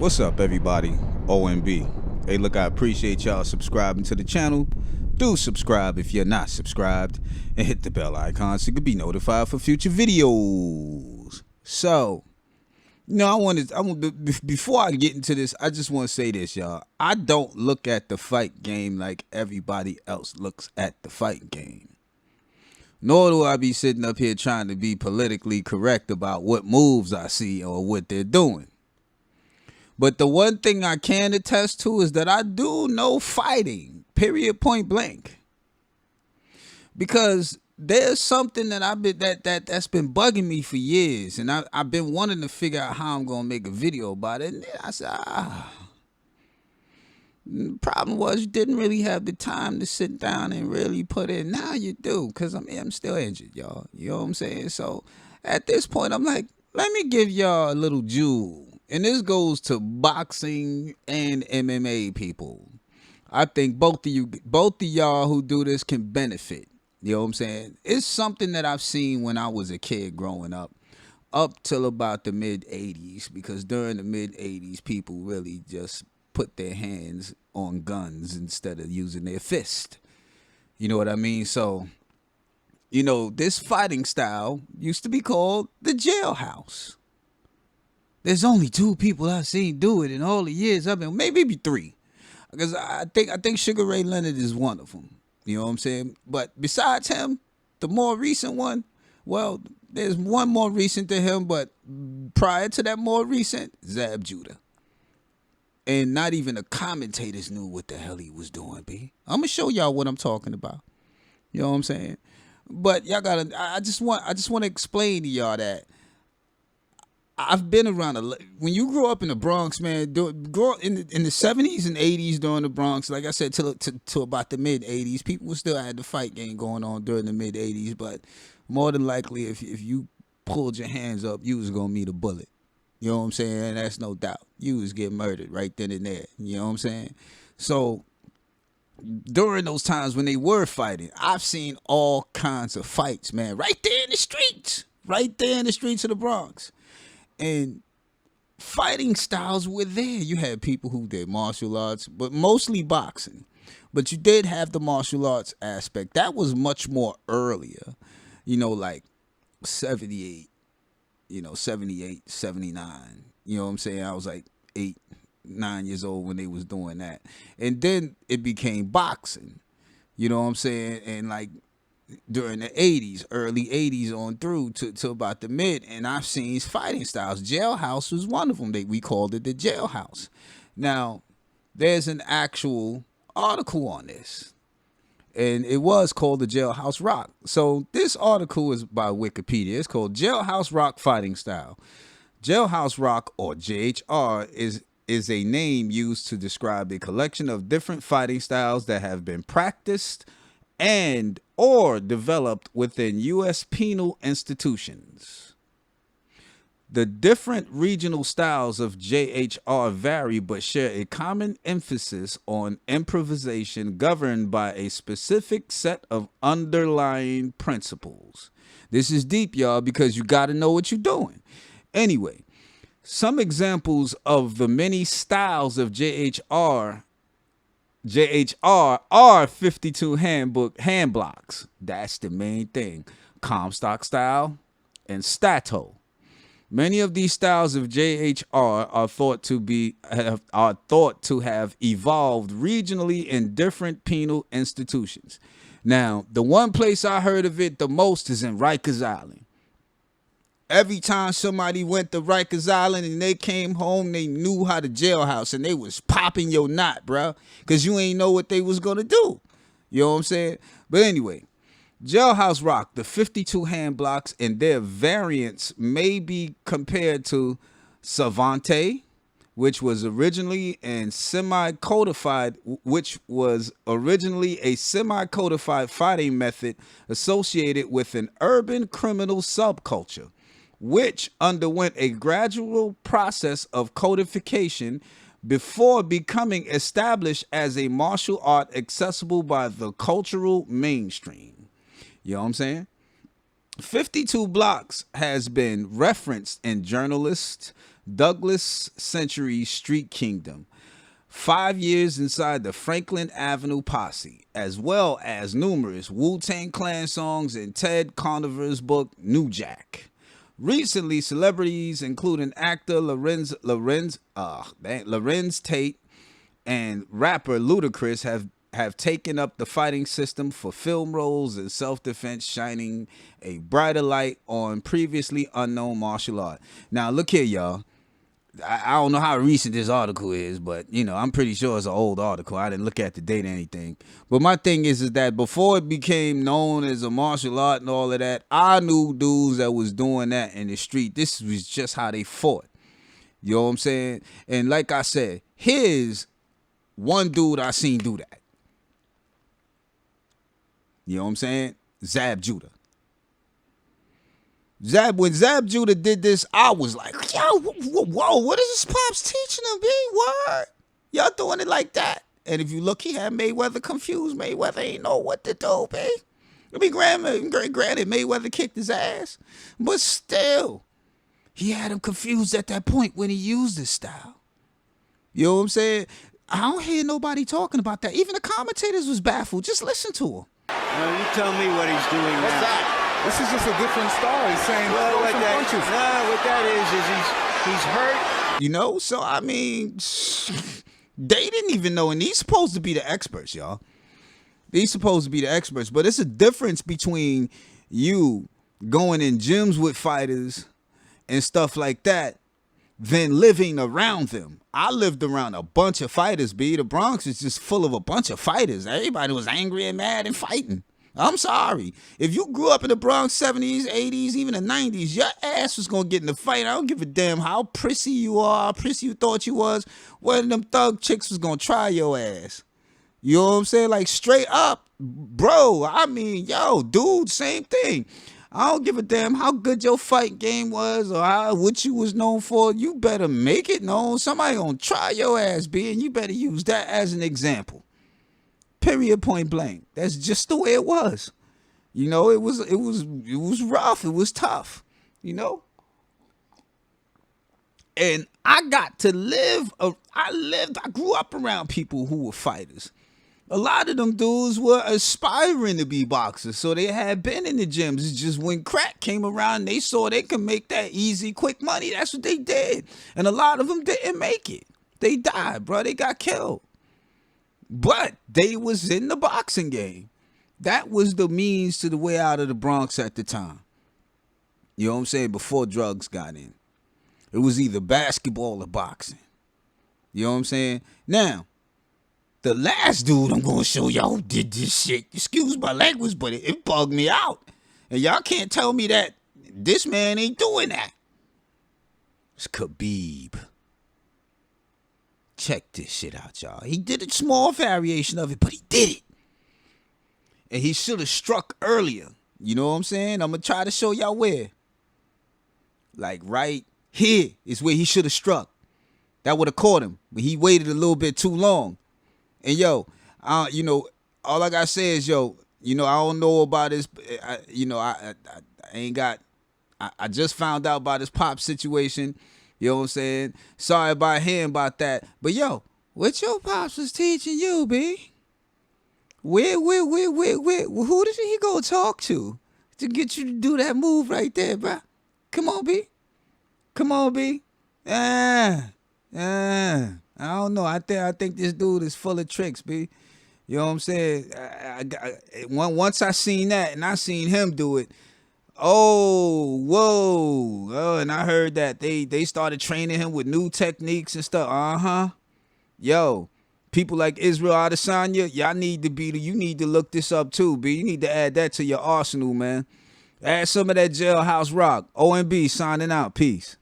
What's up, everybody? OMB. Hey, look, I appreciate y'all subscribing to the channel. Do subscribe if you're not subscribed, and hit the bell icon so you can be notified for future videos. So, before I get into this, I just want to say this, y'all. I don't look at the fight game like everybody else looks at the fight game. Nor do I be sitting up here trying to be politically correct about what moves I see or what they're doing. But the one thing I can attest to is that I do know fighting, period, point blank. Because there's something that that's been bugging me for years, and I've been wanting to figure out how I'm gonna make a video about it. And then I said, the problem was you didn't really have the time to sit down and really put in. Now you do, because I'm still injured, y'all. You know what I'm saying? So at this point, I'm like, let me give y'all a little jewel. And this goes to boxing and MMA people. I think both of y'all who do this can benefit. You know what I'm saying? It's something that I've seen when I was a kid growing up till about the mid 80s, because during the mid 80s, people really just put their hands on guns instead of using their fist. You know what I mean? So, this fighting style used to be called the jailhouse. There's only two people I've seen do it in all the years I've been, maybe three. Because I think Sugar Ray Leonard is one of them. You know what I'm saying? But besides him, the more recent one, well, there's one more recent to him, but prior to that more recent, Zab Judah. And not even the commentators knew what the hell he was doing, B. I'm gonna show y'all what I'm talking about. You know what I'm saying? But y'all I just want to explain to y'all that I've been around when you grew up in the Bronx, man. Grow up in the 70s and 80s during the Bronx. Like I said, till about the mid 80s, people still had the fight game going on during the mid 80s. But more than likely, if you pulled your hands up, you was gonna meet a bullet. You know what I'm saying? And that's no doubt. You was getting murdered right then and there. You know what I'm saying? So during those times when they were fighting, I've seen all kinds of fights, man. Right there in the streets. Right there in the streets of the Bronx. And fighting styles were there. You had people who did martial arts, but mostly boxing. But you did have the martial arts aspect. That was much more earlier. Like 78, 78, 79. You know what I'm saying? I was like 8, 9 years old when they was doing that. And then it became boxing. You know what I'm saying? And like during the 80s, early 80s on through to about the mid, and I've seen fighting styles. Jailhouse was one of them. We called it the Jailhouse. Now, there's an actual article on this, and it was called the Jailhouse Rock. So this article is by Wikipedia. It's called Jailhouse Rock Fighting Style. Jailhouse Rock, or JHR, is a name used to describe a collection of different fighting styles that have been practiced and or developed within U.S. penal institutions. The different regional styles of JHR vary but share a common emphasis on improvisation governed by a specific set of underlying principles. This is deep, y'all, because you got to know what you're doing. Anyway, some examples of the many styles of JHR are 52 hand blocks. That's the main thing. Comstock style and Stato. Many of these styles of JHR are thought to have evolved regionally in different penal institutions. Now, the one place I heard of it the most is in Rikers Island. Every time somebody went to Rikers Island and they came home, they knew how to jailhouse, and they was popping your knot, bro, because you ain't know what they was going to do. You know what I'm saying? But anyway, Jailhouse Rock, the 52 hand blocks and their variants may be compared to Savante, which was originally a semi-codified fighting method associated with an urban criminal subculture, which underwent a gradual process of codification before becoming established as a martial art accessible by the cultural mainstream. You know what I'm saying? 52 Blocks has been referenced in journalist Douglas Century's Street Kingdom, 5 years inside the Franklin Avenue Posse, as well as numerous Wu-Tang Clan songs in Ted Conover's book New Jack. Recently, celebrities including actor Lorenz Tate and rapper Ludacris have taken up the fighting system for film roles and self-defense, shining a brighter light on previously unknown martial art. Now, look here, y'all. I don't know how recent this article is, but I'm pretty sure it's an old article. I didn't look at the date or anything. But my thing is that before it became known as a martial art and all of that, I knew dudes that was doing that in the street. This was just how they fought. You know what I'm saying? And like I said, here's one dude I seen do that. You know what I'm saying? Zab Judah. When Zab Judah did this, I was like, yo, whoa, what is this pops teaching him, B? What? Y'all doing it like that? And if you look, he had Mayweather confused. Mayweather ain't know what to do, B. I mean, granted, Mayweather kicked his ass, but still, he had him confused at that point when he used his style. You know what I'm saying? I don't hear nobody talking about that. Even the commentators was baffled. Just listen to him. No, you tell me what he's doing What's now. that? This is just a different style. He's saying Well, throw some punches. what that is he's hurt. You know, so I mean, they didn't even know, and these supposed to be the experts, y'all. These supposed to be the experts, but it's a difference between you going in gyms with fighters and stuff like that than living around them. I lived around a bunch of fighters, B. The Bronx is just full of a bunch of fighters. Everybody was angry and mad and fighting. I'm sorry. If you grew up in the Bronx 70s, 80s, even the 90s, your ass was going to get in the fight. I don't give a damn how prissy you are, how prissy you thought you was. One of them thug chicks was going to try your ass. You know what I'm saying? Like, straight up, bro. I mean, yo, dude, same thing. I don't give a damn how good your fight game was or what you was known for. You better make it known. Somebody gonna try your ass, B, and you better use that as an example. Period, point blank. That's just the way it was. You know, it was rough. It was tough. You know? And I got to live. I grew up around people who were fighters. A lot of them dudes were aspiring to be boxers, so they had been in the gyms. It's just when crack came around, they saw they could make that easy, quick money. That's what they did. And a lot of them didn't make it. They died, bro. They got killed. But they was in the boxing game. That was the means to the way out of the Bronx at the time. You know what I'm saying? Before drugs got in. It was either basketball or boxing. You know what I'm saying? Now, the last dude I'm going to show y'all who did this shit, excuse my language, but it bugged me out. And y'all can't tell me that this man ain't doing that. It's Khabib. Check this shit out, y'all. He did a small variation of it, but he did it. And he should have struck earlier. You know what I'm saying? I'm going to try to show y'all where. Like right here is where he should have struck. That would have caught him. But he waited a little bit too long. And yo, you know, all I gotta say is, yo, you know, I don't know about this. I ain't got. I just found out about this pop situation. You know what I'm saying? Sorry about him about that. But yo, what your pops was teaching you, B? Where? Who did he go talk to get you to do that move right there, bro? Come on, B. Come on, B. I don't know. I think this dude is full of tricks, B. You know what I'm saying? Once I seen that and I seen him do it, whoa, and I heard that they started training him with new techniques and stuff. Yo, people like Israel Adesanya, you need to look this up too, B. You need to add that to your arsenal, man. Add some of that Jailhouse Rock. OMB signing out. Peace.